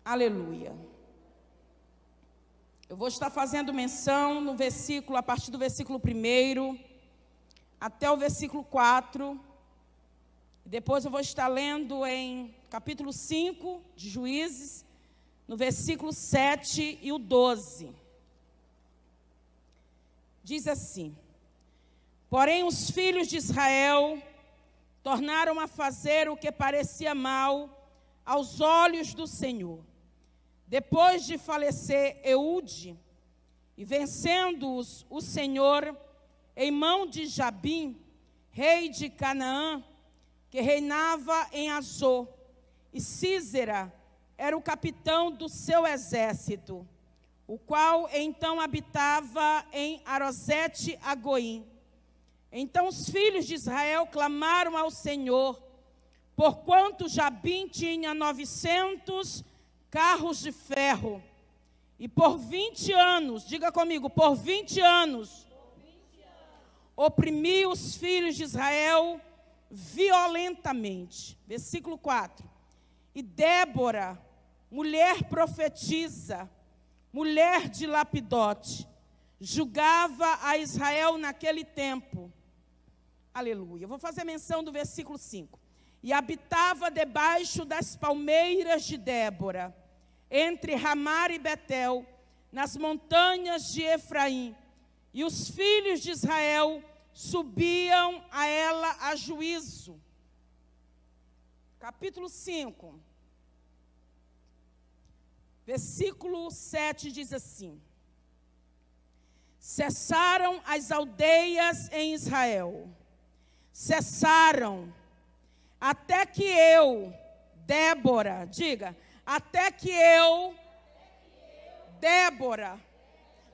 Aleluia. Eu vou estar fazendo menção no versículo, a partir do versículo 1 até o versículo 4. Depois eu vou estar lendo em capítulo 5 de Juízes, no versículo 7 e o 12. Diz assim: porém os filhos de Israel tornaram a fazer o que parecia mal aos olhos do Senhor. Depois de falecer Eude, e vencendo-os o Senhor em mão de Jabim, rei de Canaã, que reinava em Azor, e Sísera era o capitão do seu exército, o qual então habitava em Arosete-Agoim. Então os filhos de Israel clamaram ao Senhor, porquanto Jabim tinha 900 carros de ferro, e por 20 anos, diga comigo, por 20 anos, oprimiu os filhos de Israel violentamente. Versículo 4. E Débora, mulher profetisa, mulher de Lapidote, julgava a Israel naquele tempo. Aleluia. Eu vou fazer menção do versículo 5. E habitava debaixo das palmeiras de Débora, entre Ramar e Betel, nas montanhas de Efraim. E os filhos de Israel subiam a ela a juízo. Capítulo 5. Versículo 7 diz assim: cessaram as aldeias em Israel, cessaram, até que eu, Débora, diga, até que eu, Débora,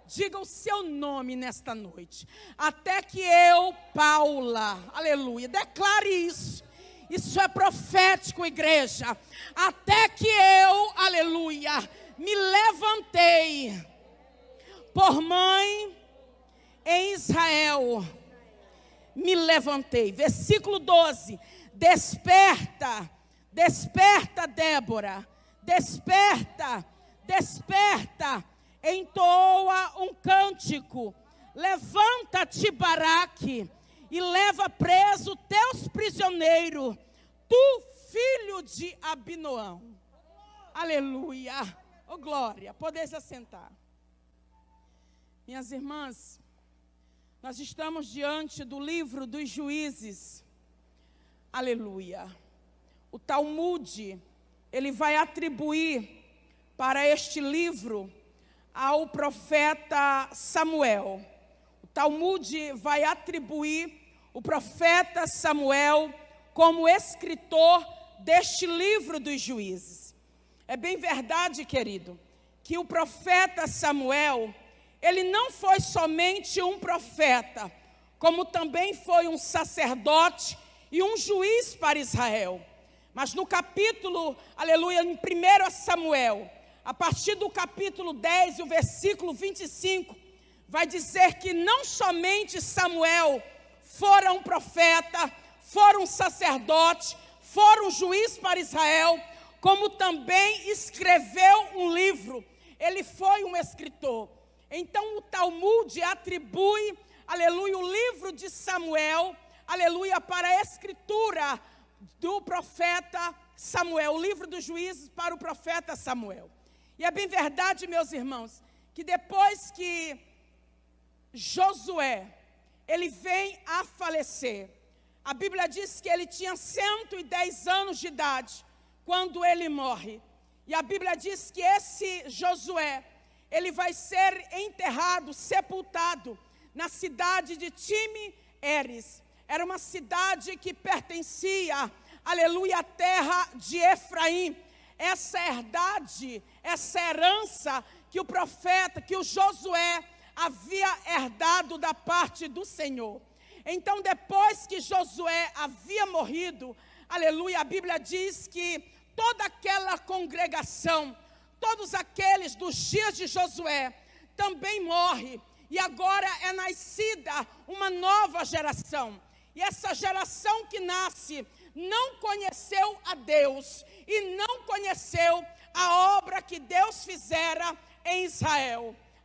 diga o seu nome nesta noite, até que eu, Paula, aleluia, declare isso. Isso é profético, igreja. Até que eu, aleluia, me levantei por mãe em Israel. Me levantei. Versículo 12. Desperta, desperta, Débora. Desperta, desperta. Entoa um cântico. Levanta-te, Baraque, e leva preso teus prisioneiros, tu, filho de Abinoão. Aleluia. Oh, glória. Podeis assentar. Minhas irmãs, nós estamos diante do livro dos Juízes. Aleluia. O Talmud, ele vai atribuir para este livro ao profeta Samuel. O Talmud vai atribuir o profeta Samuel como escritor deste livro dos Juízes. É bem verdade, querido, que o profeta Samuel, ele não foi somente um profeta, como também foi um sacerdote e um juiz para Israel. Mas no capítulo, aleluia, em 1 Samuel, a partir do capítulo 10 e o versículo 25, vai dizer que não somente Samuel fora um profeta, fora um sacerdote, fora um juiz para Israel, como também escreveu um livro. Ele foi um escritor. Então o Talmud atribui, aleluia, o livro de Samuel, aleluia, para a escritura do profeta Samuel, o livro dos Juízes para o profeta Samuel. E é bem verdade, meus irmãos, que depois que Josué, ele vem a falecer, a Bíblia diz que ele tinha 110 anos de idade quando ele morre. E a Bíblia diz que esse Josué, ele vai ser enterrado, sepultado na cidade de Time-Eres. Era uma cidade que pertencia, aleluia, à terra de Efraim. Essa herdade, essa herança que o profeta, que o Josué havia herdado da parte do Senhor. Então, depois que Josué havia morrido, aleluia, a Bíblia diz que toda aquela congregação, todos aqueles dos dias de Josué, também morre. E agora é nascida uma nova geração. E essa geração que nasce não conheceu a Deus e não conheceu a obra que Deus fizera em Israel.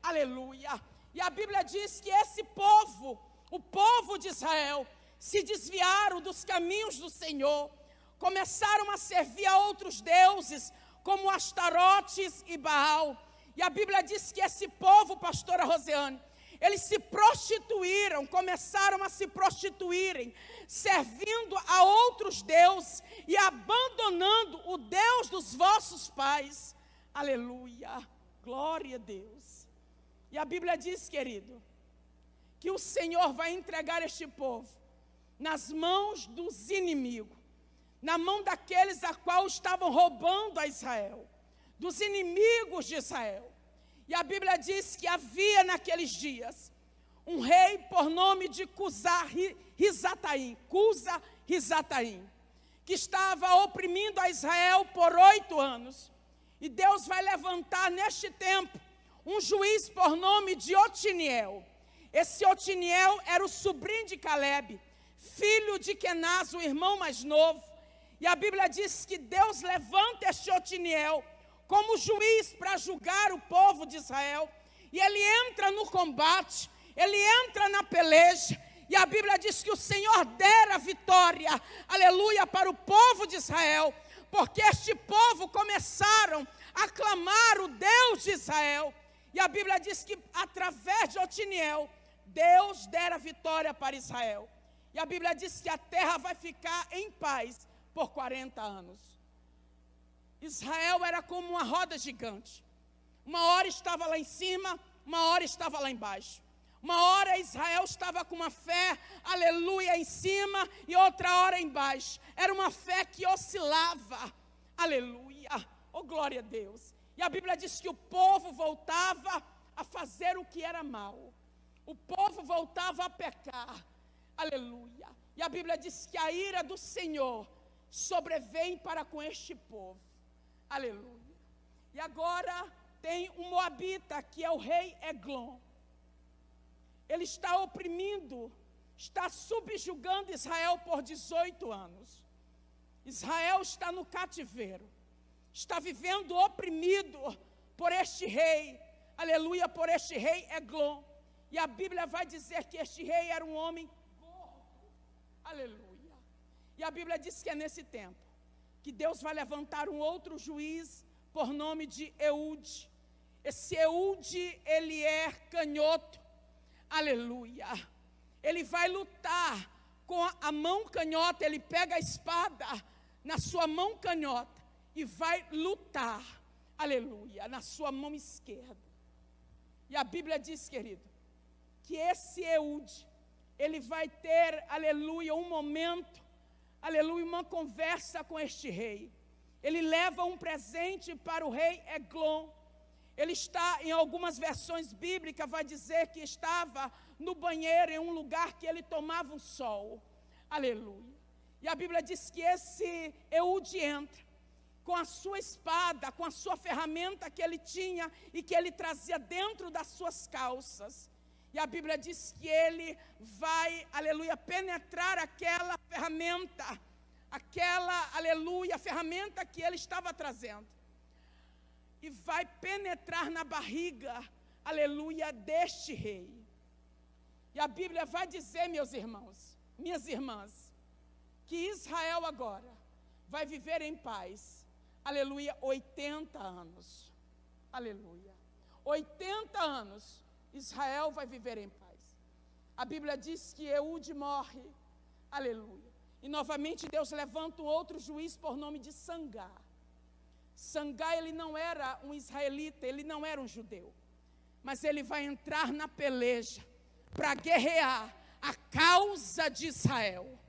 Aleluia. E a Bíblia diz que esse povo, o povo de Israel, se desviaram dos caminhos do Senhor, começaram a servir a outros deuses, como Astarotes e Baal. E a Bíblia diz que esse povo, pastora Rosiane, eles se prostituíram, começaram a se prostituírem, servindo a outros deuses e abandonando o Deus dos vossos pais. Aleluia, glória a Deus. E a Bíblia diz, querido, que o Senhor vai entregar este povo nas mãos dos inimigos, na mão daqueles a qual estavam roubando a Israel, dos inimigos de Israel. E a Bíblia diz que havia naqueles dias um rei por nome de Cusa-Risataim, que estava oprimindo a Israel por 8 anos. E Deus vai levantar neste tempo um juiz por nome de Otiniel. Esse Otiniel era o sobrinho de Caleb, filho de Kenaz, o irmão mais novo. E a Bíblia diz que Deus levanta este Otiniel como juiz para julgar o povo de Israel. E ele entra no combate, ele entra na peleja. E a Bíblia diz que o Senhor dera vitória, aleluia, para o povo de Israel. Porque este povo começaram a clamar o Deus de Israel. E a Bíblia diz que através de Otiniel, Deus dera vitória para Israel. E a Bíblia diz que a terra vai ficar em paz por 40 anos. Israel era como uma roda gigante. Uma hora estava lá em cima, uma hora estava lá embaixo. Uma hora Israel estava com uma fé, aleluia, em cima, e outra hora embaixo. Era uma fé que oscilava, aleluia, oh glória a Deus. E a Bíblia diz que o povo voltava a fazer o que era mal. O povo voltava a pecar, aleluia. E a Bíblia diz que a ira do Senhor sobrevém para com este povo, aleluia. E agora tem um moabita, que é o rei Eglon. Ele está oprimindo, está subjugando Israel por 18 anos. Israel está no cativeiro, está vivendo oprimido por este rei, aleluia, por este rei Eglon. E a Bíblia vai dizer que este rei era um homem gordo, aleluia. E a Bíblia diz que é nesse tempo que Deus vai levantar um outro juiz por nome de Eude. Esse Eude, ele é canhoto, aleluia. Ele vai lutar com a mão canhota, ele pega a espada na sua mão canhota e vai lutar, aleluia, na sua mão esquerda. E a Bíblia diz, querido, que esse Eude, ele vai ter, aleluia, um momento, aleluia, uma conversa com este rei. Ele leva um presente para o rei Eglon. Ele está, em algumas versões bíblicas, vai dizer que estava no banheiro, em um lugar que ele tomava um sol. Aleluia. E a Bíblia diz que esse Eude entra com a sua espada, com a sua ferramenta que ele tinha e que ele trazia dentro das suas calças. E a Bíblia diz que ele vai, aleluia, penetrar aquela ferramenta, aleluia, ferramenta que ele estava trazendo. E vai penetrar na barriga, aleluia, deste rei. E a Bíblia vai dizer, meus irmãos, minhas irmãs, que Israel agora vai viver em paz, aleluia, 80 anos. Aleluia. 80 anos, Israel vai viver em paz. A Bíblia diz que Eude morre, aleluia. E novamente Deus levanta um outro juiz por nome de Sangá. Sangá, ele não era um israelita, ele não era um judeu, mas ele vai entrar na peleja para guerrear a causa de Israel.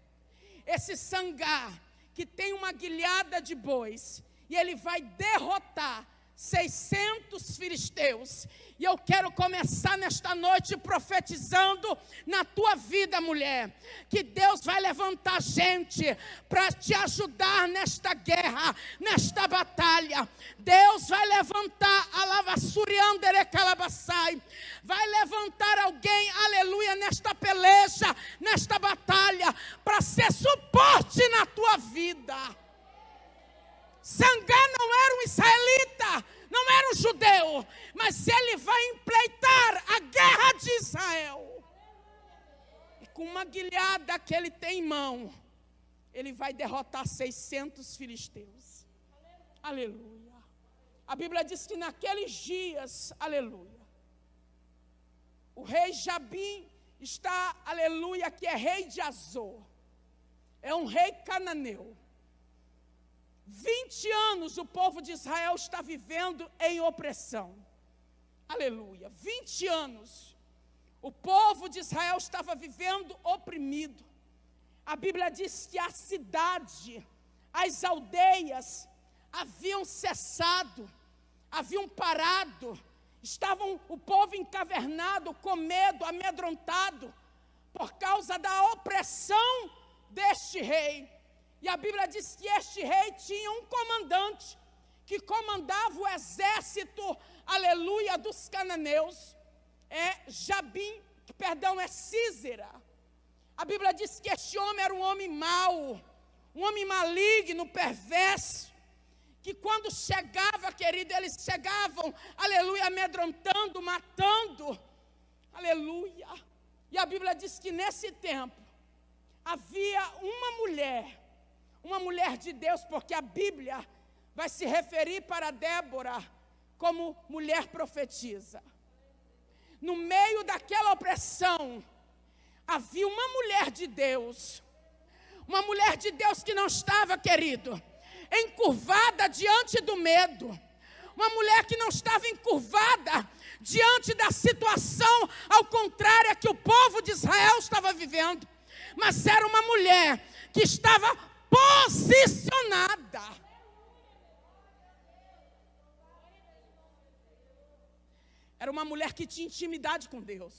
Esse Sangá, que tem uma guilhada de bois, e ele vai derrotar 600 filisteus. E eu quero começar nesta noite profetizando na tua vida, mulher, que Deus vai levantar gente para te ajudar nesta guerra, nesta batalha. Deus vai levantar a lavassuriandere calabaçai, vai levantar alguém, aleluia, nesta peleja, nesta batalha, para ser suporte na tua vida. Sangá não era um israelita, mas ele vai empreitar a guerra de Israel. E com uma guilhada que ele tem em mão, ele vai derrotar 600 filisteus. Aleluia. A Bíblia diz que naqueles dias, aleluia, o rei Jabim está, aleluia, que é rei de Azor. É um rei cananeu. 20 anos o povo de Israel está vivendo em opressão. Aleluia. 20 anos o povo de Israel estava vivendo oprimido. A Bíblia diz que a cidade, as aldeias haviam cessado, haviam parado. Estavam o povo encavernado, com medo, amedrontado, por causa da opressão deste rei. E a Bíblia diz que este rei tinha um comandante, que comandava o exército, aleluia, dos cananeus. É Císera. A Bíblia diz que este homem era um homem mau, um homem maligno, perverso, que quando chegava, querido, eles chegavam, aleluia, amedrontando, matando, aleluia. E a Bíblia diz que nesse tempo, havia uma mulher de Deus, porque a Bíblia vai se referir para Débora como mulher profetisa. No meio daquela opressão, havia uma mulher de Deus que não estava, querido, encurvada diante do medo, uma mulher que não estava encurvada diante da situação ao contrário que o povo de Israel estava vivendo, mas era uma mulher que estava posicionada. Era uma mulher que tinha intimidade com Deus,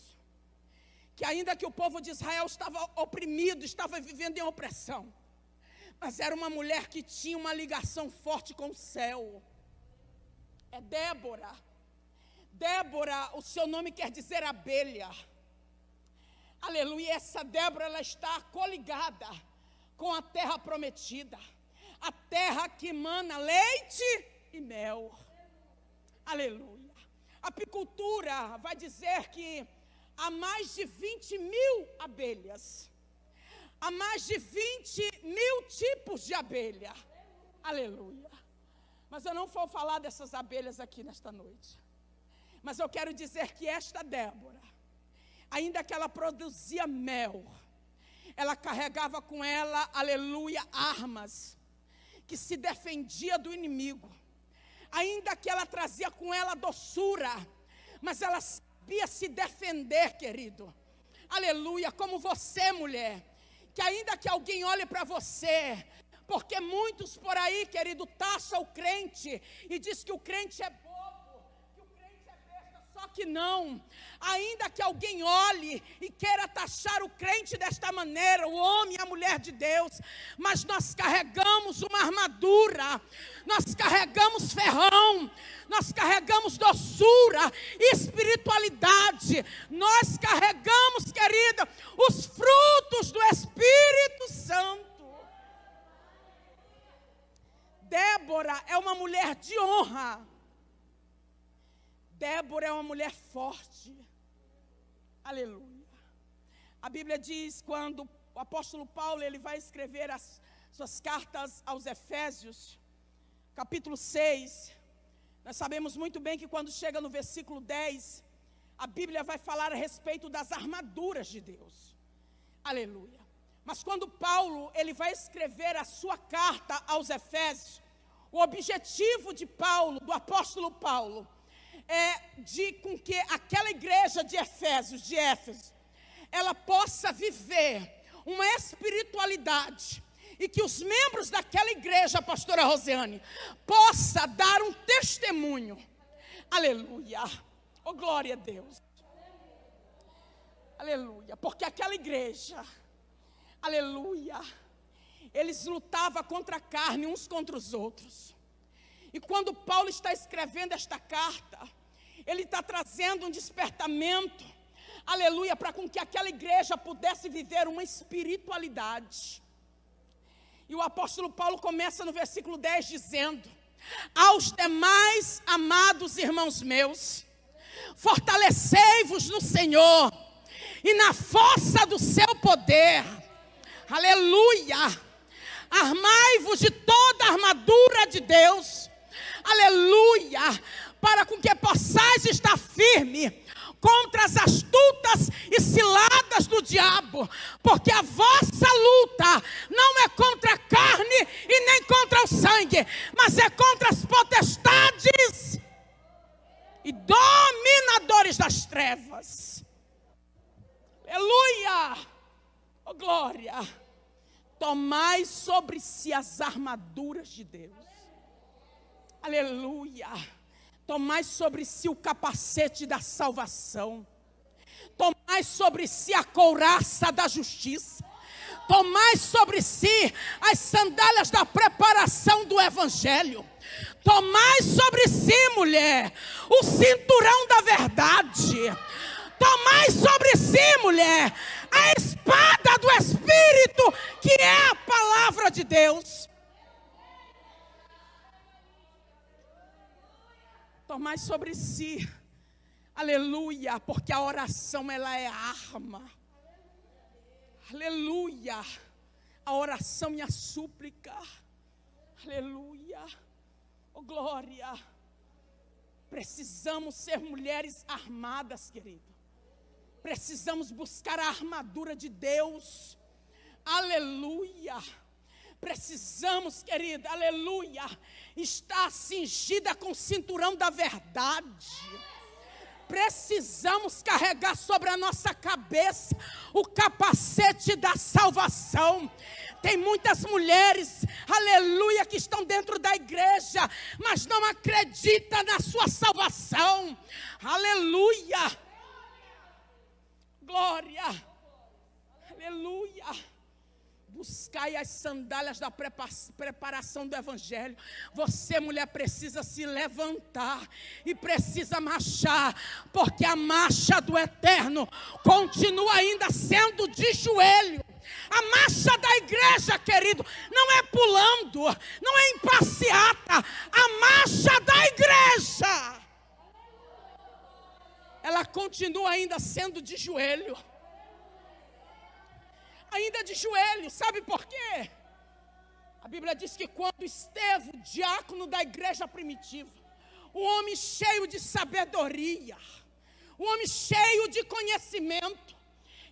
que ainda que o povo de Israel estava oprimido, estava vivendo em opressão, mas era uma mulher que tinha uma ligação forte com o céu. É Débora. Débora, o seu nome quer dizer abelha. Aleluia, essa Débora, ela está coligada com a terra prometida, a terra que emana leite e mel. Aleluia. A apicultura vai dizer que há mais de 20 mil abelhas, há mais de 20 mil tipos de abelha. Aleluia. Mas eu não vou falar dessas abelhas aqui nesta noite, mas eu quero dizer que esta Débora, ainda que ela produzia mel, ela carregava com ela, aleluia, armas, que se defendia do inimigo. Ainda que ela trazia com ela doçura, mas ela sabia se defender, querido. Aleluia, como você, mulher, que ainda que alguém olhe para você, porque muitos por aí, querido, taxam o crente e diz que o crente é bobo, que o crente é besta, só que não. Ainda que alguém olhe e queira taxar o crente desta maneira, o homem e a mulher de Deus, mas nós carregamos uma armadura, nós carregamos ferrão, nós carregamos doçura, espiritualidade, nós carregamos, querida, os frutos do Espírito Santo. Débora é uma mulher de honra. Débora é uma mulher forte. Aleluia. A Bíblia diz, quando o apóstolo Paulo ele vai escrever as suas cartas aos Efésios, capítulo 6, nós sabemos muito bem que quando chega no versículo 10, a Bíblia vai falar a respeito das armaduras de Deus. Aleluia. Mas quando Paulo ele vai escrever a sua carta aos Efésios, o objetivo de Paulo, do apóstolo Paulo, é de com que aquela igreja de Éfeso, ela possa viver uma espiritualidade e que os membros daquela igreja, pastora Rosiane, possa dar um testemunho. Aleluia. Oh, glória a Deus. Aleluia. Porque aquela igreja, aleluia, eles lutavam contra a carne, uns contra os outros. E quando Paulo está escrevendo esta carta, ele está trazendo um despertamento, aleluia, para com que aquela igreja pudesse viver uma espiritualidade. E o apóstolo Paulo começa no versículo 10 dizendo: aos demais amados irmãos meus, Fortalecei-vos no Senhor e na força do seu poder. Aleluia. Armai-vos de toda a armadura de Deus. Aleluia. Para com que possais estar firme contra as astutas e ciladas do diabo, porque a vossa luta não é contra a carne e nem contra o sangue, mas é contra as potestades e dominadores das trevas. Aleluia! Oh glória! Tomai sobre si as armaduras de Deus. Aleluia! Tomai sobre si o capacete da salvação. Tomai sobre si a couraça da justiça. Tomai sobre si as sandálias da preparação do evangelho. Tomai sobre si, mulher, o cinturão da verdade. Tomai sobre si, mulher, a espada do Espírito, que é a palavra de Deus. Tomai sobre si, aleluia, porque a oração ela é arma. Aleluia, a oração e a súplica. Aleluia, oh glória. Precisamos ser mulheres armadas, querido. Precisamos buscar a armadura de Deus. Aleluia. Precisamos, querida, aleluia, estar cingida com o cinturão da verdade. Precisamos carregar sobre a nossa cabeça o capacete da salvação. Tem muitas mulheres, aleluia, que estão dentro da igreja, mas não acreditam na sua salvação. Aleluia. Glória. Aleluia. Buscai as sandálias da preparação do evangelho. Você, mulher, precisa se levantar e precisa marchar, porque a marcha do eterno continua ainda sendo de joelho. A marcha da igreja, querido, não é pulando, não é em passeata. A marcha da igreja, ela continua ainda sendo de joelho. Ainda de joelho, sabe por quê? A Bíblia diz que quando Estevão, diácono da igreja primitiva, um homem cheio de sabedoria, um homem cheio de conhecimento,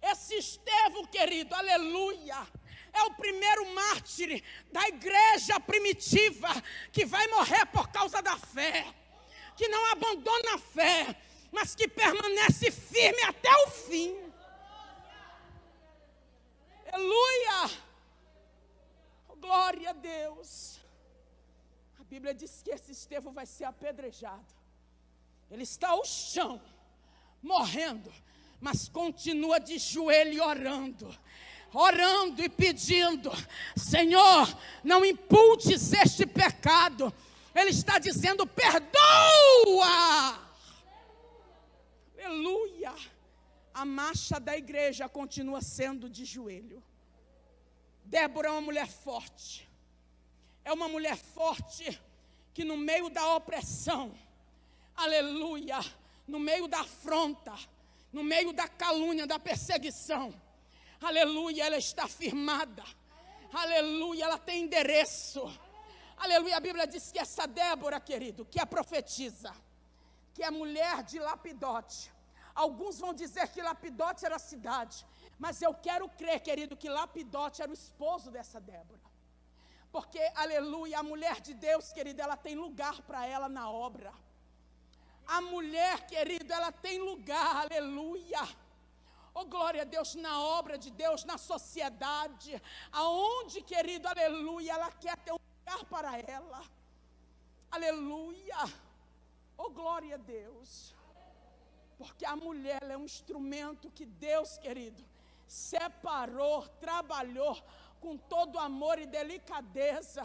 esse Estevão, querido, aleluia, é o primeiro mártir da igreja primitiva que vai morrer por causa da fé, que não abandona a fé, mas que permanece firme até o fim. Aleluia! Oh, glória a Deus. A Bíblia diz que esse Estevão vai ser apedrejado. Ele está ao chão, morrendo, mas continua de joelho orando e pedindo: Senhor, não imputes este pecado. Ele está dizendo: perdoa. Aleluia. A marcha da igreja continua sendo de joelho. Débora é uma mulher forte. É uma mulher forte que no meio da opressão, aleluia, no meio da afronta, no meio da calúnia, da perseguição, aleluia, ela está firmada. Aleluia, ela tem endereço. Aleluia, a Bíblia diz que essa Débora, querido, que é profetisa, que é mulher de Lapidote. Alguns vão dizer que Lapidote era a cidade, mas eu quero crer, querido, que Lapidote era o esposo dessa Débora. Porque, aleluia, a mulher de Deus, querido, ela tem lugar para ela na obra. A mulher, querido, ela tem lugar, aleluia. Oh, glória a Deus, na obra de Deus, na sociedade, aonde, querido, aleluia, ela quer ter um lugar para ela. Aleluia. Oh, glória a Deus. Porque a mulher é um instrumento que Deus, querido, separou, trabalhou com todo amor e delicadeza.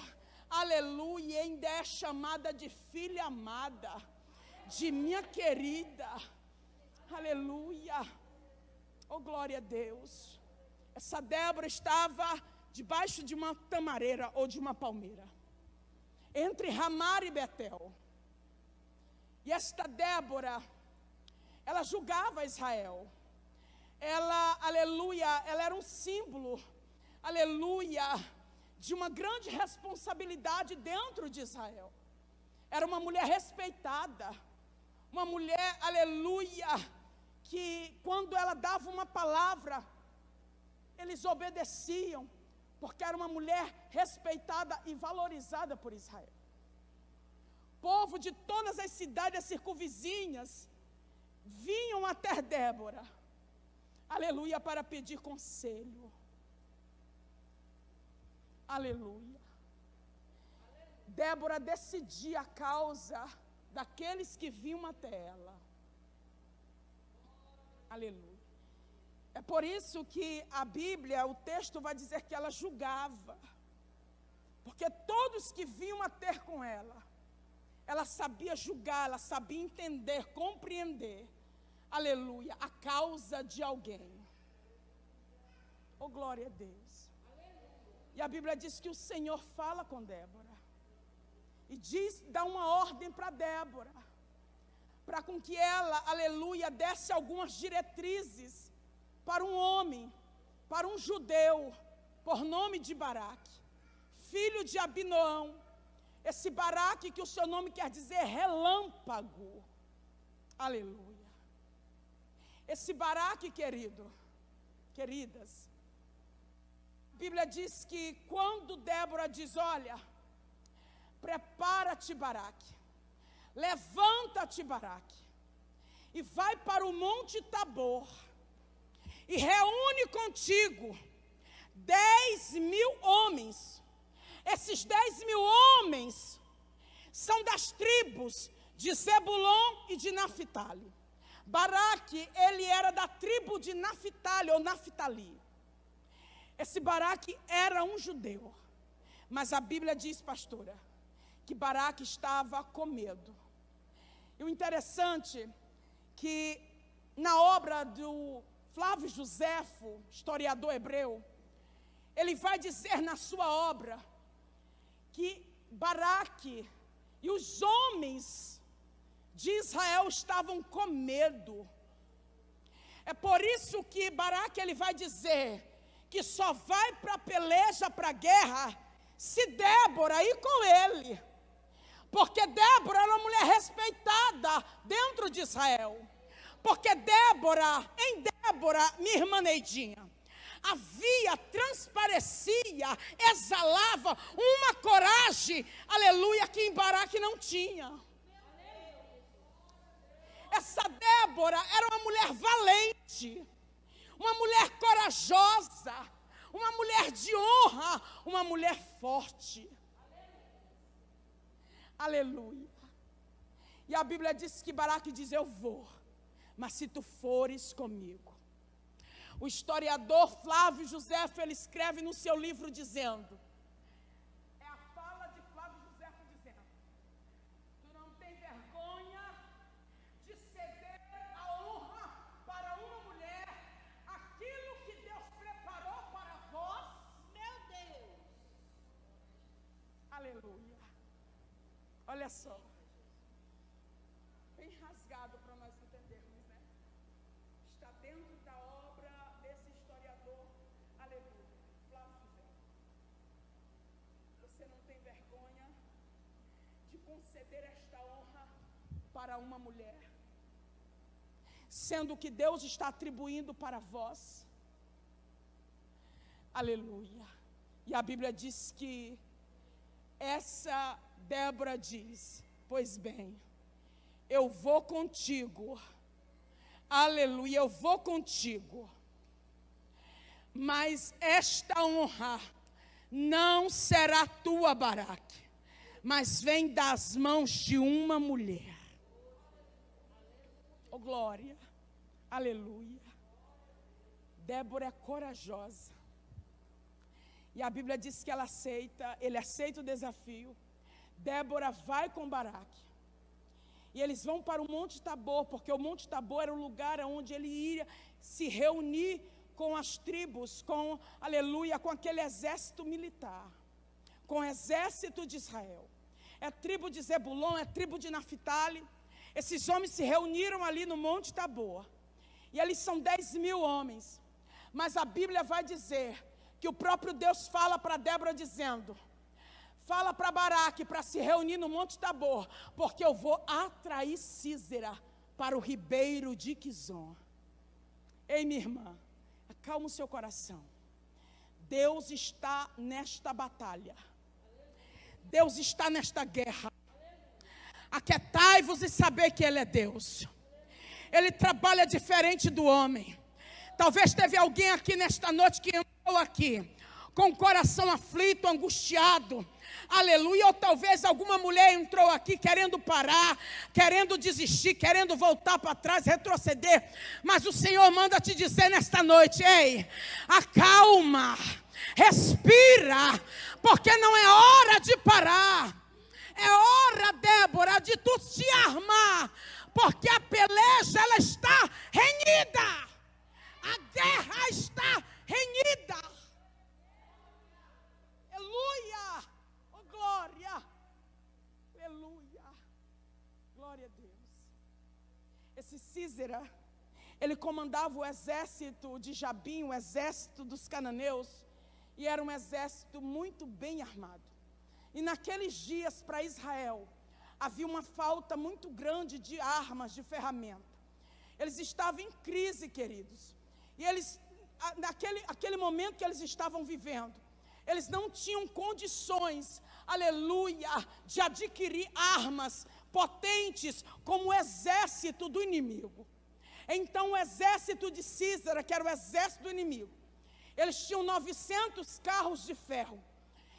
Aleluia, e ainda é chamada de filha amada, de minha querida. Aleluia. Oh, glória a Deus. Essa Débora estava debaixo de uma tamareira ou de uma palmeira, entre Ramá e Betel. E esta Débora, ela julgava Israel. Ela, aleluia, ela era um símbolo, aleluia, de uma grande responsabilidade dentro de Israel. Era uma mulher respeitada, uma mulher, aleluia, que quando ela dava uma palavra, eles obedeciam, porque era uma mulher respeitada e valorizada por Israel. Povo de todas as cidades circunvizinhas vinham até Débora, aleluia, para pedir conselho. Aleluia. Débora decidia a causa daqueles que vinham até ela. Aleluia. É por isso que a Bíblia, o texto vai dizer que ela julgava. Porque todos que vinham a ter com ela sabia julgar, ela sabia entender, compreender, aleluia, a causa de alguém. Oh, glória a Deus. E a Bíblia diz que o Senhor fala com Débora. E diz, dá uma ordem para Débora, para com que ela, aleluia, desse algumas diretrizes para um homem, para um judeu, por nome de Baraque, filho de Abinoão. Esse Baraque, que o seu nome quer dizer relâmpago. Aleluia. Esse Baraque, queridas, a Bíblia diz que quando Débora diz, olha, prepara-te, Baraque, levanta-te, Baraque, e vai para o Monte Tabor, e reúne contigo 10.000 homens. Esses 10.000 homens são das tribos de Zebulon e de Naftali. Baraque, ele era da tribo de Naftali ou Naftali. Esse Baraque era um judeu. Mas a Bíblia diz, pastora, que Baraque estava com medo. E o interessante que na obra do Flávio Joséfo, historiador hebreu, ele vai dizer na sua obra que Baraque e os homens de Israel estavam com medo. É por isso que Baraque ele vai dizer que só vai para a peleja, para a guerra, se Débora ir com ele. Porque Débora era uma mulher respeitada dentro de Israel. Porque em Débora, minha irmã Neidinha, transparecia, exalava uma coragem, aleluia, que em Baraque não tinha. Essa Débora era uma mulher valente, uma mulher corajosa, uma mulher de honra, uma mulher forte. Aleluia. E a Bíblia diz que Baraque diz, eu vou, mas se tu fores comigo. O historiador Flávio Joséfo, ele escreve no seu livro dizendo, é a fala de Flávio Joséfo dizendo, tu não tem vergonha de ceder a honra para uma mulher, aquilo que Deus preparou para vós, meu Deus. Aleluia. Olha só, bem rasgado para nós entendermos, né? Está dentro da obra desse historiador, aleluia, Flávio José. Você não tem vergonha de conceder esta honra para uma mulher, sendo que Deus está atribuindo para vós. Aleluia. E a Bíblia diz que essa Débora diz, pois bem, eu vou contigo, aleluia, eu vou contigo, mas esta honra não será tua, Baraque, mas vem das mãos de uma mulher. Oh, glória, aleluia. Débora é corajosa, e a Bíblia diz que ele aceita o desafio. Débora vai com Baraque. E eles vão para o Monte Tabor, porque o Monte Tabor era o lugar onde ele ia se reunir com as tribos, aleluia, com aquele exército militar, com o exército de Israel. É tribo de Zebulon, é tribo de Naftali, Esses homens se reuniram ali no Monte Tabor. E eles são 10.000 homens. Mas a Bíblia vai dizer que o próprio Deus fala para Débora dizendo: fala para Baraque para se reunir no Monte Tabor, porque eu vou atrair Sísera para o ribeiro de Quizon. Ei, minha irmã, acalma o seu coração. Deus está nesta batalha. Deus está nesta guerra. Aquietai-vos e saber que Ele é Deus. Ele trabalha diferente do homem. Talvez teve alguém aqui nesta noite que entrou aqui com o coração aflito, angustiado, aleluia, ou talvez alguma mulher entrou aqui querendo parar, querendo desistir, querendo voltar para trás, retroceder, mas o Senhor manda te dizer nesta noite: ei, acalma, respira, porque não é hora de parar, é hora, Débora, de tu te armar, porque a peleja, ela está renhida, a guerra está renhida. Aleluia, oh glória, aleluia, glória a Deus. Esse Sísera, ele comandava o exército de Jabim, o exército dos cananeus, e era um exército muito bem armado. E naqueles dias para Israel, havia uma falta muito grande de armas, de ferramenta. Eles estavam em crise, queridos, e eles, naquele momento que eles estavam vivendo, eles não tinham condições, aleluia, de adquirir armas potentes como o exército do inimigo. Então o exército de Sísera, que era o exército do inimigo, eles tinham 900 carros de ferro.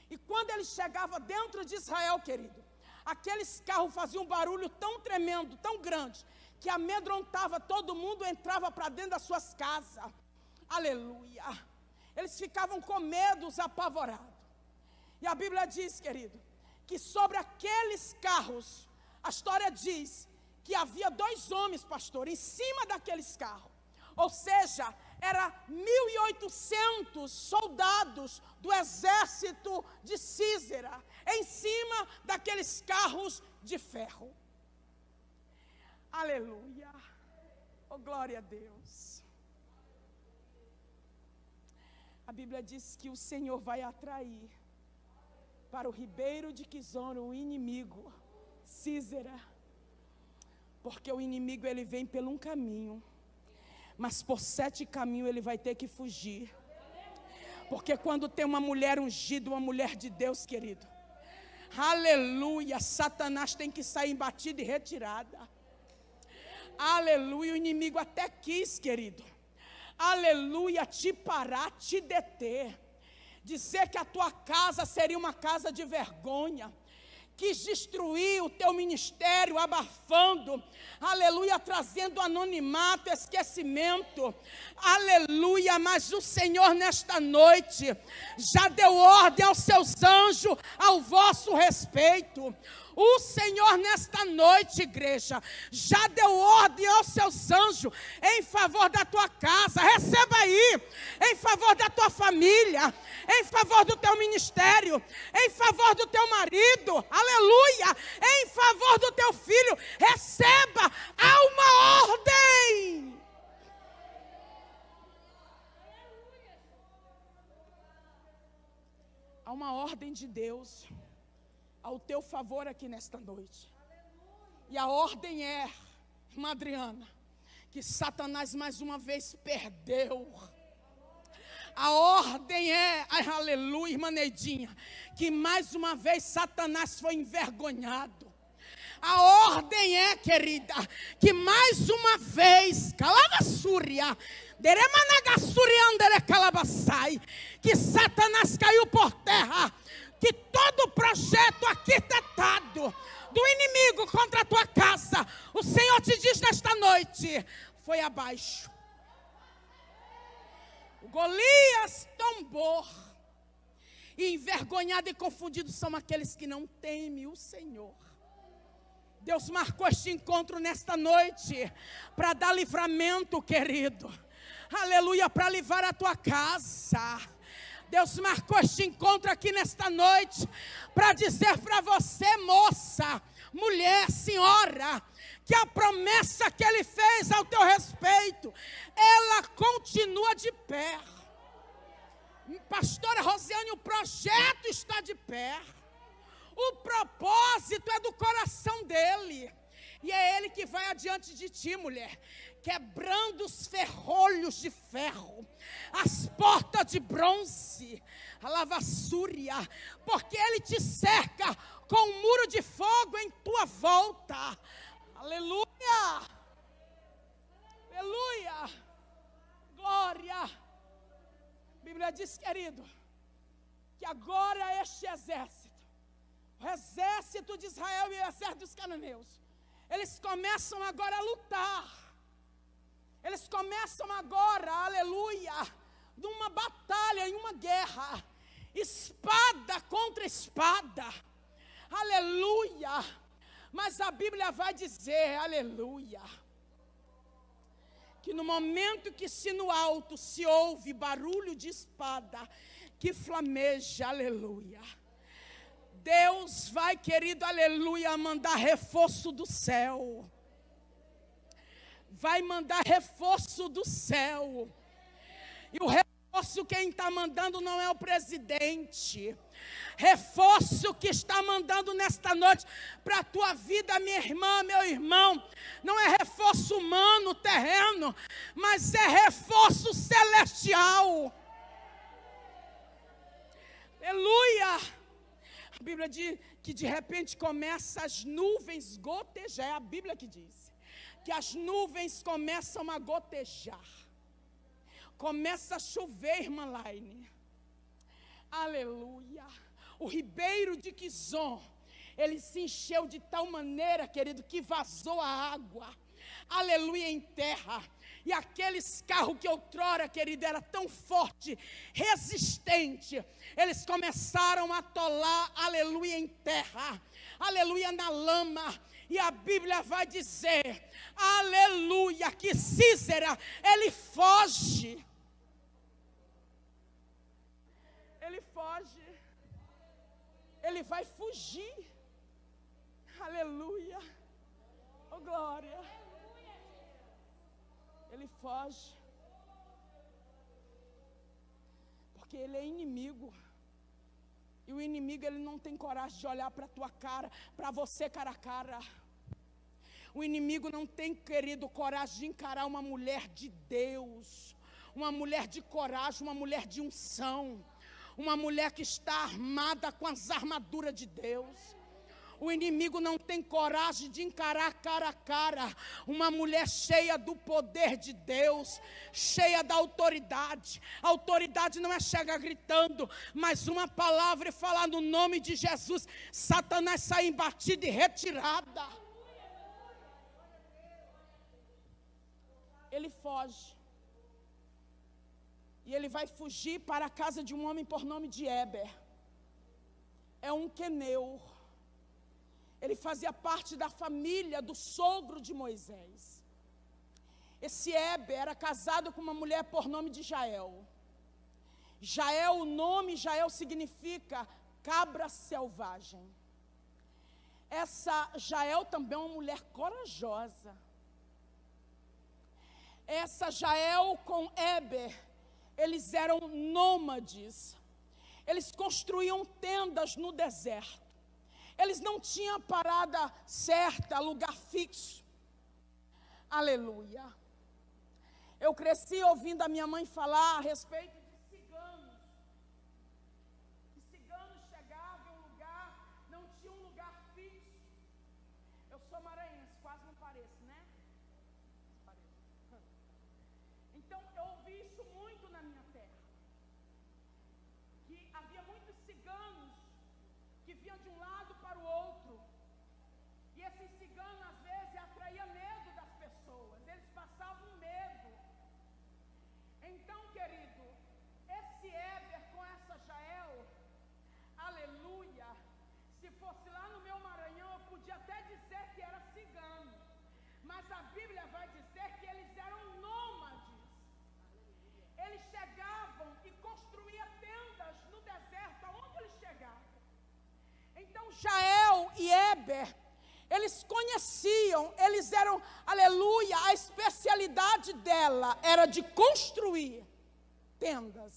E quando eles chegavam dentro de Israel, querido, aqueles carros faziam um barulho tão tremendo, tão grande, que amedrontava todo mundo, entrava para dentro das suas casas. Aleluia. Eles ficavam com medo, apavorados. E a Bíblia diz, querido, que sobre aqueles carros, a história diz que havia 2 homens, pastor, em cima daqueles carros. Ou seja, era 1.800 soldados do exército de Sísera, em cima daqueles carros de ferro. Aleluia. Oh, glória a Deus. A Bíblia diz que o Senhor vai atrair para o ribeiro de Quizon o inimigo, Sísera. Porque o inimigo, ele vem por um caminho, mas por 7 caminhos ele vai ter que fugir. Porque quando tem uma mulher ungida, uma mulher de Deus, querido, aleluia, Satanás tem que sair batido e retirada. Aleluia, o inimigo até quis, querido, aleluia, te parar, te deter, dizer que a tua casa seria uma casa de vergonha, quis destruir o teu ministério, abafando, aleluia, trazendo anonimato, esquecimento, aleluia, mas o Senhor nesta noite já deu ordem aos seus anjos ao vosso respeito. O Senhor nesta noite, igreja, já deu ordem aos seus anjos em favor da tua casa. Receba aí, em favor da tua família, em favor do teu ministério, em favor do teu marido, aleluia, em favor do teu filho. Receba, há uma ordem. Há uma ordem de Deus ao teu favor aqui nesta noite. E a ordem é, irmã Adriana, que Satanás mais uma vez perdeu. A ordem é, aleluia, irmã Neidinha, que mais uma vez Satanás foi envergonhado. A ordem é, querida, que mais uma vez, calavassúria, que Satanás caiu por terra, que todo projeto arquitetado do inimigo contra a tua casa, o Senhor te diz nesta noite, foi abaixo. O Golias tombou, e envergonhado e confundido são aqueles que não temem o Senhor. Deus marcou este encontro nesta noite para dar livramento, querido. Aleluia, para livrar a tua casa. Deus marcou este encontro aqui nesta noite para dizer para você, moça, mulher, senhora, que a promessa que Ele fez ao teu respeito, ela continua de pé. Pastora Rosiane, o projeto está de pé. O propósito é do coração dele. E é ele que vai adiante de ti, mulher, quebrando os ferrolhos de ferro, as portas de bronze, a lavassúria, porque ele te cerca com um muro de fogo em tua volta. Aleluia! Aleluia! Glória! A Bíblia diz, querido, que agora este exército, o exército de Israel e o exército dos cananeus, eles começam agora a lutar. Eles começam agora, aleluia, numa batalha, em uma guerra. Espada contra espada. Aleluia. Mas a Bíblia vai dizer, aleluia, que no momento que se no alto se ouve barulho de espada que flameja, aleluia, Deus vai, querido, aleluia, mandar reforço do céu. Vai mandar reforço do céu. E o reforço quem está mandando não é o presidente. Reforço que está mandando nesta noite para a tua vida, minha irmã, meu irmão, não é reforço humano, terreno, mas é reforço celestial. Aleluia. A Bíblia diz que de repente começa as nuvens gotejar, é a Bíblia que diz, que as nuvens começam a gotejar, começa a chover, irmã Laine, aleluia, o ribeiro de Quizon, ele se encheu de tal maneira, querido, que vazou a água, aleluia, em terra. E aqueles carros que outrora, querido, era tão forte, resistente, eles começaram a atolar, aleluia, em terra, aleluia, na lama. E a Bíblia vai dizer, aleluia, que Císera, ele foge. Ele foge. Ele vai fugir. Aleluia. Oh, glória. Ele foge, porque ele é inimigo, e o inimigo ele não tem coragem de olhar para a tua cara, para você cara a cara. O inimigo não tem, querido, coragem de encarar uma mulher de Deus, uma mulher de coragem, uma mulher de unção, uma mulher que está armada com as armaduras de Deus. O inimigo não tem coragem de encarar cara a cara uma mulher cheia do poder de Deus, cheia da autoridade. A autoridade não é chegar gritando, mas uma palavra e falar no nome de Jesus, Satanás sai embatido e retirada. Ele foge. E ele vai fugir para a casa de um homem por nome de Éber. É um queneu. Ele fazia parte da família do sogro de Moisés. Esse Éber era casado com uma mulher por nome de Jael. Jael, o nome Jael significa cabra selvagem. Essa Jael também é uma mulher corajosa. Essa Jael com Éber, eles eram nômades. Eles construíam tendas no deserto. Eles não tinham parada certa, lugar fixo. Aleluia. Eu cresci ouvindo a minha mãe falar a respeito de ciganos. Que ciganos chegavam em um lugar, não tinha um lugar fixo. Eu sou maranhense, quase não pareço, né? Então eu ouvi isso muito na minha terra. Que havia muitos ciganos que vinham de um lado para o outro, e esse cigano às vezes atraía medo das pessoas, eles passavam medo. Então, querido, esse Éber com essa Jael, aleluia, se fosse lá no meu Maranhão, eu podia até dizer que era cigano, mas a Bíblia vai dizer que eles eram nômades. Eles chegavam e construíam tendas no deserto, aonde eles chegavam. Então Jael e Éber, eles conheciam, eles eram era de construir tendas.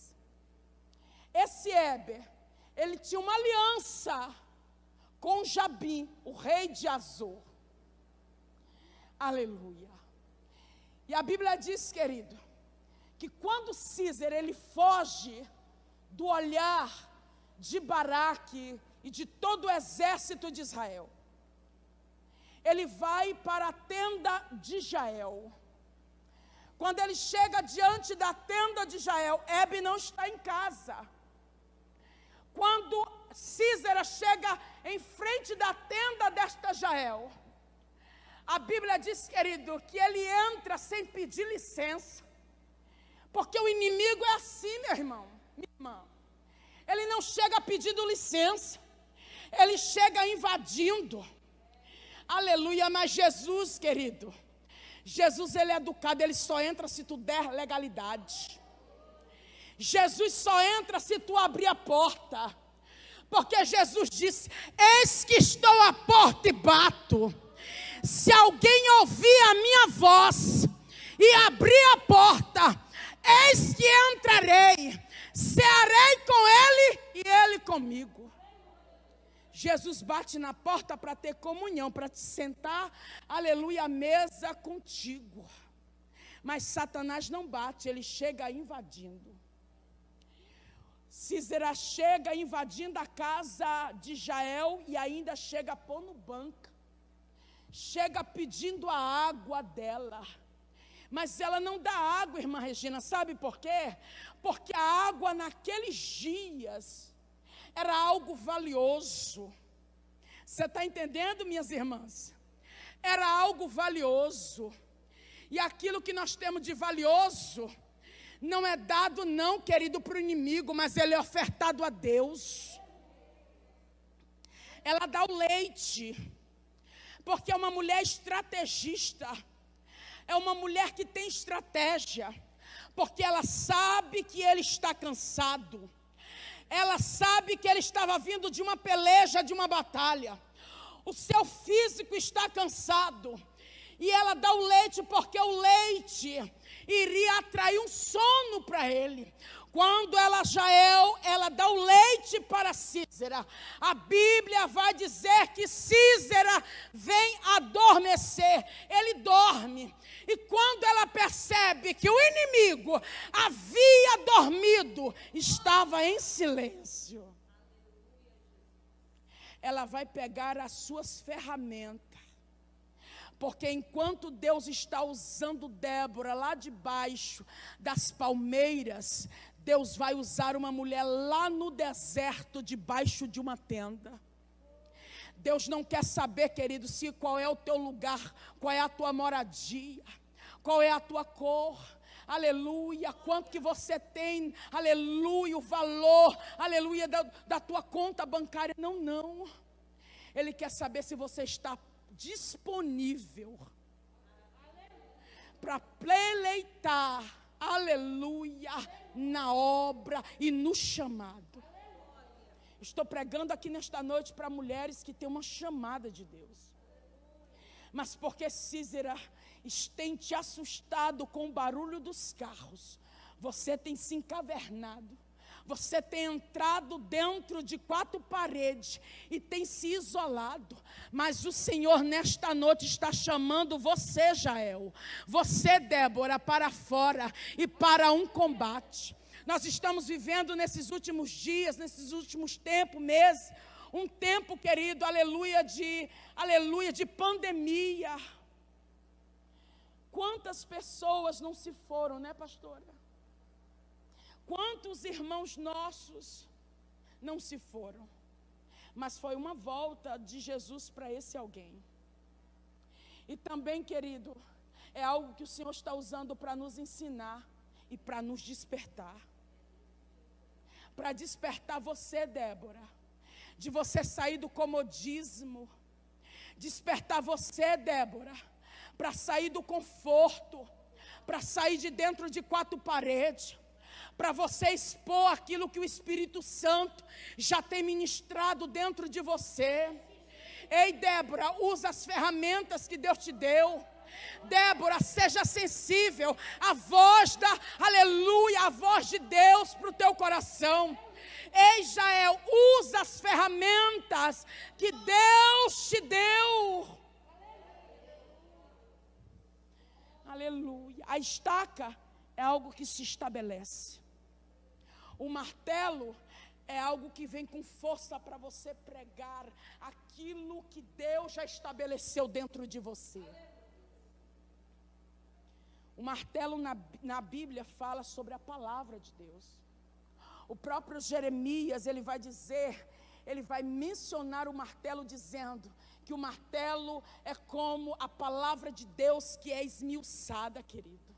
Esse Éber, ele tinha uma aliança com Jabim, o rei de Azor. Aleluia. E a Bíblia diz, querido, que quando Císera ele foge do olhar de Baraque e de todo o exército de Israel, ele vai para a tenda de Jael. Quando ele chega diante da tenda de Jael, Éber não está em casa. Quando Císera chega em frente da tenda desta Jael, a Bíblia diz, querido, que ele entra sem pedir licença. Porque o inimigo é assim, meu irmão, minha irmã. Ele não chega pedindo licença, ele chega invadindo. Aleluia, mas Jesus, querido, Jesus, ele é educado, ele só entra se tu der legalidade. Jesus só entra se tu abrir a porta. Porque Jesus disse, eis que estou à porta e bato. Se alguém ouvir a minha voz e abrir a porta, eis que entrarei, cearei com ele e ele comigo. Jesus bate na porta para ter comunhão, para te sentar, aleluia, à mesa contigo. Mas Satanás não bate, ele chega invadindo. Císera chega invadindo a casa de Jael e ainda chega a pôr no banco. Chega pedindo a água dela. Mas ela não dá água, irmã Regina, sabe por quê? Porque a água naqueles dias era algo valioso. Você está entendendo, minhas irmãs? Era algo valioso. E aquilo que nós temos de valioso não é dado não, querido, para o inimigo, mas ele é ofertado a Deus. Ela dá o leite, porque é uma mulher estrategista. É uma mulher que tem estratégia, porque ela sabe que ele está cansado. Ela sabe que ele estava vindo de uma peleja, de uma batalha. O seu físico está cansado. E ela dá o leite porque o leite iria atrair um sono para ele. Quando ela dá o leite para Císera, a Bíblia vai dizer que Císera vem adormecer, ele dorme. E quando ela percebe que o inimigo havia dormido, estava em silêncio, ela vai pegar as suas ferramentas. Porque enquanto Deus está usando Débora lá debaixo das palmeiras, Deus vai usar uma mulher lá no deserto, debaixo de uma tenda. Deus não quer saber, querido, qual é o teu lugar, qual é a tua moradia, qual é a tua cor, aleluia, quanto que você tem, aleluia, o valor, aleluia, da tua conta bancária. Não. Ele quer saber se você está disponível para pleitar, aleluia, na obra e no chamado. Estou pregando aqui nesta noite para mulheres que têm uma chamada de Deus. Mas porque Císera tem te assustado com o barulho dos carros, você tem se encavernado, você tem entrado dentro de 4 paredes e tem se isolado. Mas o Senhor nesta noite está chamando você, Jael, você, Débora, para fora e para um combate. Nós estamos vivendo nesses últimos dias, nesses últimos tempos, meses, um tempo, querido, aleluia, de pandemia. Quantas pessoas não se foram, né, pastora? Quantos irmãos nossos não se foram? Mas foi uma volta de Jesus para esse alguém. E também, querido, é algo que o Senhor está usando para nos ensinar e para nos despertar. Para despertar você, Débora, de você sair do comodismo. Despertar você, Débora, para sair do conforto, para sair de dentro de 4 paredes. Para você expor aquilo que o Espírito Santo já tem ministrado dentro de você. Ei, Débora, usa as ferramentas que Deus te deu. Débora, seja sensível à voz aleluia, a voz de Deus para o teu coração. Ei, Jael, usa as ferramentas que Deus te deu. Aleluia. A estaca é algo que se estabelece. O martelo é algo que vem com força para você pregar aquilo que Deus já estabeleceu dentro de você. O martelo na Bíblia fala sobre a palavra de Deus. O próprio Jeremias, ele vai mencionar o martelo dizendo que o martelo é como a palavra de Deus que é esmiuçada, querido.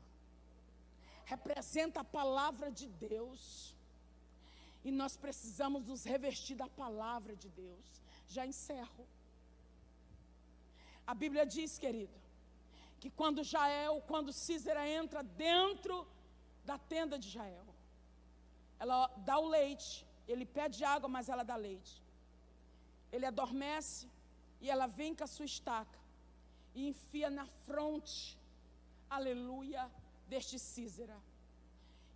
Representa a palavra de Deus. E nós precisamos nos revestir da palavra de Deus. Já encerro. A Bíblia diz, querido, que quando Císera entra dentro da tenda de Jael, ela dá o leite. Ele pede água, mas ela dá leite. Ele adormece e ela vem com a sua estaca e enfia na fronte, aleluia, deste Císera.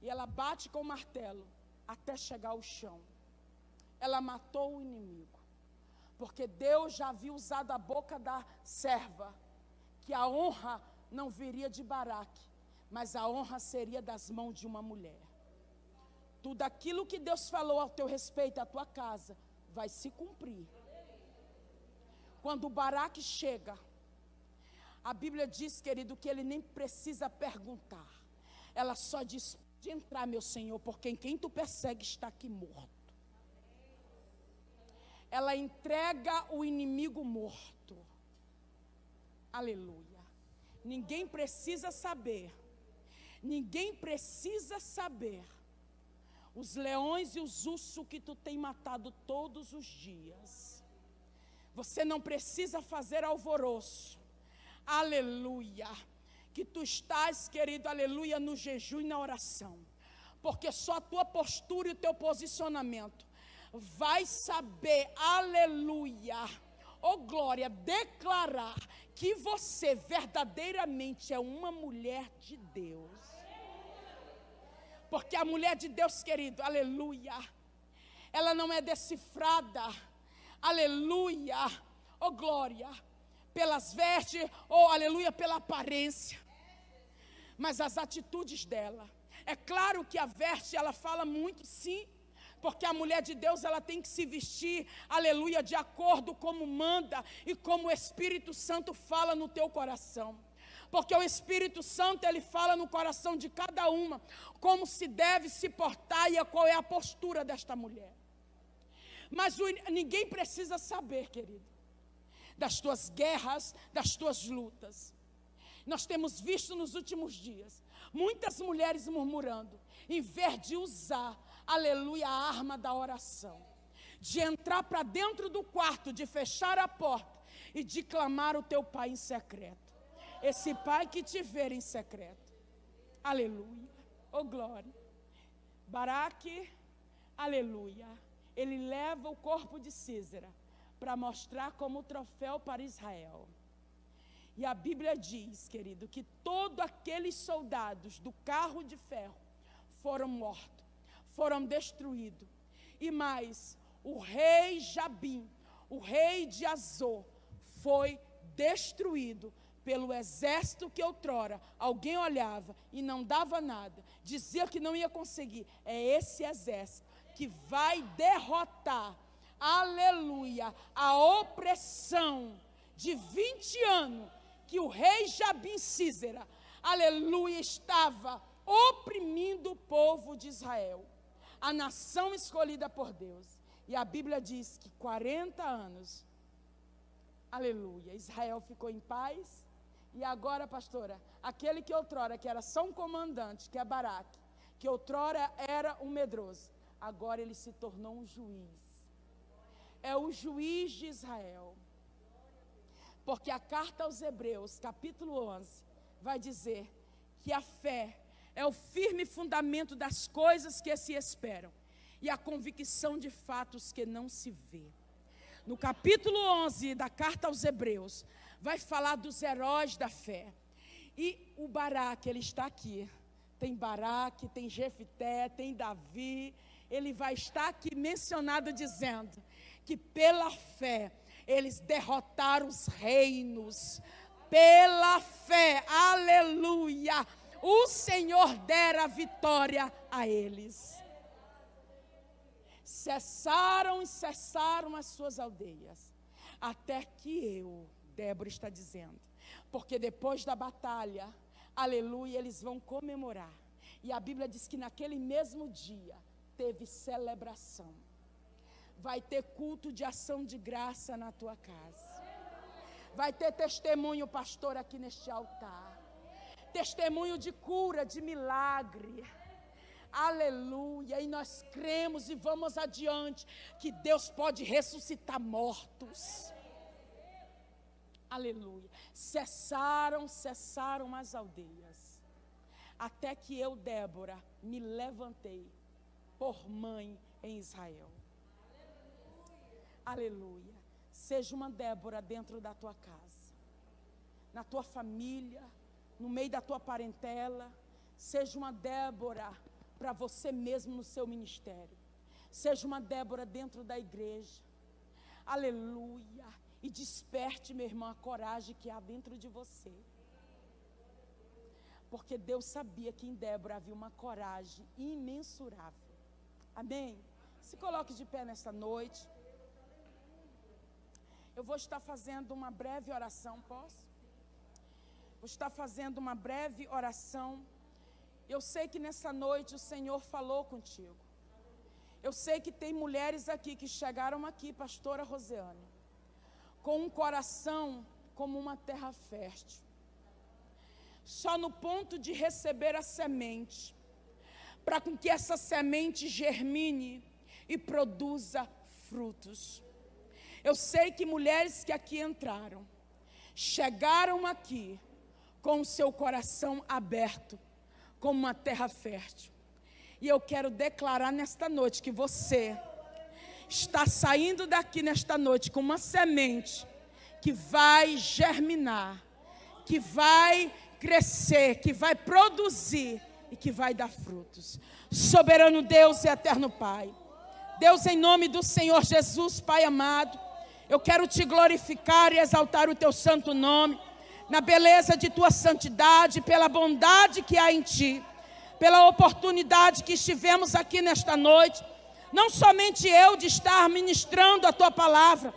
E ela bate com o martelo até chegar ao chão. Ela matou o inimigo, porque Deus já havia usado a boca da serva, que a honra não viria de Baraque, mas a honra seria das mãos de uma mulher. Tudo aquilo que Deus falou ao teu respeito, à tua casa, vai se cumprir. Quando o Baraque chega, a Bíblia diz, querido, que ele nem precisa perguntar. Ela só diz: de entrar, meu Senhor, porque quem tu persegue está aqui morto. Ela entrega o inimigo morto. Aleluia. Ninguém precisa saber. Ninguém precisa saber os leões e os ursos que tu tem matado todos os dias. Você não precisa fazer alvoroço. Aleluia. Que tu estás, querido, aleluia, no jejum e na oração. Porque só a tua postura e o teu posicionamento vai saber, aleluia, oh glória, declarar que você verdadeiramente é uma mulher de Deus. Porque a mulher de Deus, querido, aleluia, ela não é decifrada, aleluia, oh glória, pelas vestes, ou aleluia, pela aparência, mas as atitudes dela. É claro que a veste, ela fala muito, sim, porque a mulher de Deus, ela tem que se vestir, aleluia, de acordo como manda e como o Espírito Santo fala no teu coração. Porque o Espírito Santo, ele fala no coração de cada uma como se deve se portar e qual é a postura desta mulher. Mas ninguém precisa saber, querido, das tuas guerras, das tuas lutas. Nós temos visto nos últimos dias muitas mulheres murmurando, em vez de usar, aleluia, a arma da oração, de entrar para dentro do quarto, de fechar a porta e de clamar o teu Pai em secreto. Esse Pai que te vê em secreto. Aleluia, oh glória. Baraque, aleluia, ele leva o corpo de Císera para mostrar como troféu para Israel. E a Bíblia diz, querido, que todos aqueles soldados do carro de ferro foram mortos, foram destruídos. E mais, o rei Jabim, o rei de Azor, foi destruído pelo exército que outrora alguém olhava e não dava nada, dizia que não ia conseguir. É esse exército que vai derrotar, aleluia, a opressão de 20 anos que o rei Jabim Císera, aleluia, estava oprimindo o povo de Israel, a nação escolhida por Deus. E a Bíblia diz que 40 anos, aleluia, Israel ficou em paz. E agora, pastora, aquele que outrora, que era só um comandante, que é Baraque, que outrora era um medroso, agora ele se tornou um juiz. É o juiz de Israel. Porque a carta aos Hebreus, capítulo 11, vai dizer que a fé é o firme fundamento das coisas que se esperam e a convicção de fatos que não se vê. No capítulo 11 da carta aos Hebreus, vai falar dos heróis da fé. E o Baraque, ele está aqui. Tem Baraque, tem Jefité, tem Davi. Ele vai estar aqui mencionado dizendo que pela fé eles derrotaram os reinos. Pela fé, aleluia, o Senhor dera vitória a eles. Cessaram as suas aldeias, até que eu, Débora está dizendo, porque depois da batalha, aleluia, eles vão comemorar. E a Bíblia diz que naquele mesmo dia teve celebração. Vai ter culto de ação de graça na tua casa. Vai ter testemunho, pastor, aqui neste altar. Testemunho de cura, de milagre. Aleluia. E nós cremos e vamos adiante que Deus pode ressuscitar mortos. Aleluia. Cessaram as aldeias. Até que eu, Débora, me levantei por mãe em Israel. Aleluia. Seja uma Débora dentro da tua casa, na tua família, no meio da tua parentela. Seja uma Débora para você mesmo no seu ministério. Seja uma Débora dentro da igreja. Aleluia. E desperte, meu irmão, a coragem que há dentro de você. Porque Deus sabia que em Débora havia uma coragem imensurável. Amém? Se coloque de pé nesta noite. Eu vou estar fazendo uma breve oração, posso? Vou estar fazendo uma breve oração. Eu sei que nessa noite o Senhor falou contigo. Eu sei que tem mulheres aqui que chegaram aqui, pastora Rosiane, com um coração como uma terra fértil. Só no ponto de receber a semente, para com que essa semente germine e produza frutos. Eu sei que mulheres que aqui entraram, chegaram aqui com o seu coração aberto, como uma terra fértil. E eu quero declarar nesta noite que você está saindo daqui nesta noite com uma semente que vai germinar, que vai crescer, que vai produzir e que vai dar frutos. Soberano Deus e eterno Pai, Deus, em nome do Senhor Jesus, Pai amado, eu quero te glorificar e exaltar o teu santo nome, na beleza de tua santidade, pela bondade que há em ti, pela oportunidade que estivemos aqui nesta noite, não somente eu de estar ministrando a tua palavra,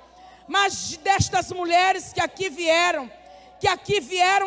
mas destas mulheres que aqui vieram,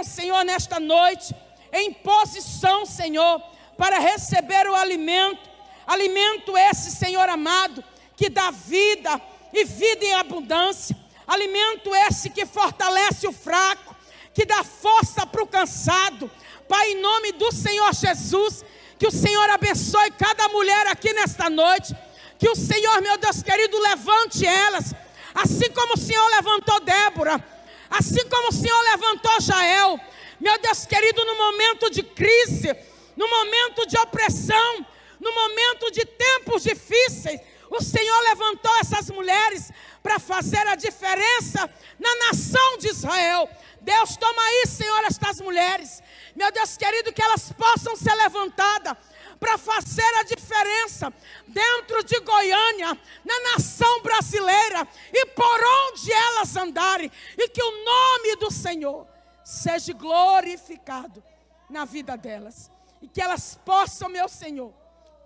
Senhor, nesta noite, em posição, Senhor, para receber o alimento esse, Senhor amado, que dá vida e vida em abundância, alimento esse que fortalece o fraco, que dá força para o cansado. Pai, em nome do Senhor Jesus, que o Senhor abençoe cada mulher aqui nesta noite, que o Senhor, meu Deus querido, levante elas, assim como o Senhor levantou Débora, assim como o Senhor levantou Jael, meu Deus querido, no momento de crise, no momento de opressão, no momento de tempos difíceis, o Senhor levantou essas mulheres para fazer a diferença na nação de Israel. Deus, toma aí, Senhor, estas mulheres, meu Deus querido, que elas possam ser levantadas para fazer a diferença dentro de Goiânia, na nação brasileira e por onde elas andarem, e que o nome do Senhor seja glorificado na vida delas, e que elas possam, meu Senhor,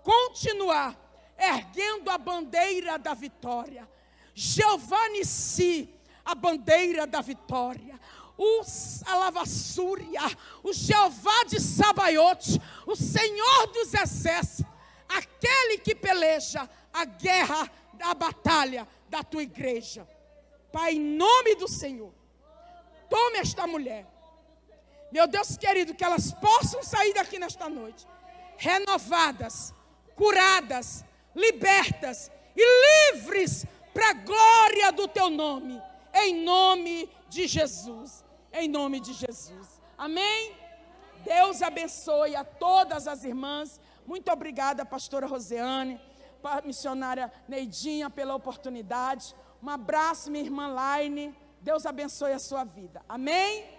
continuar erguendo a bandeira da vitória. Jeová Nissi, a bandeira da vitória. A lavassúria, o Jeová de Sabaote, o Senhor dos exércitos, aquele que peleja a guerra, a batalha da tua igreja. Pai, em nome do Senhor, tome esta mulher, meu Deus querido, que elas possam sair daqui nesta noite renovadas, curadas, libertas e livres para a glória do teu nome, em nome de Jesus, em nome de Jesus, amém? Deus abençoe a todas as irmãs. Muito obrigada, pastora Rosiane, missionária Neidinha, pela oportunidade. Um abraço, minha irmã Laine. Deus abençoe a sua vida, amém?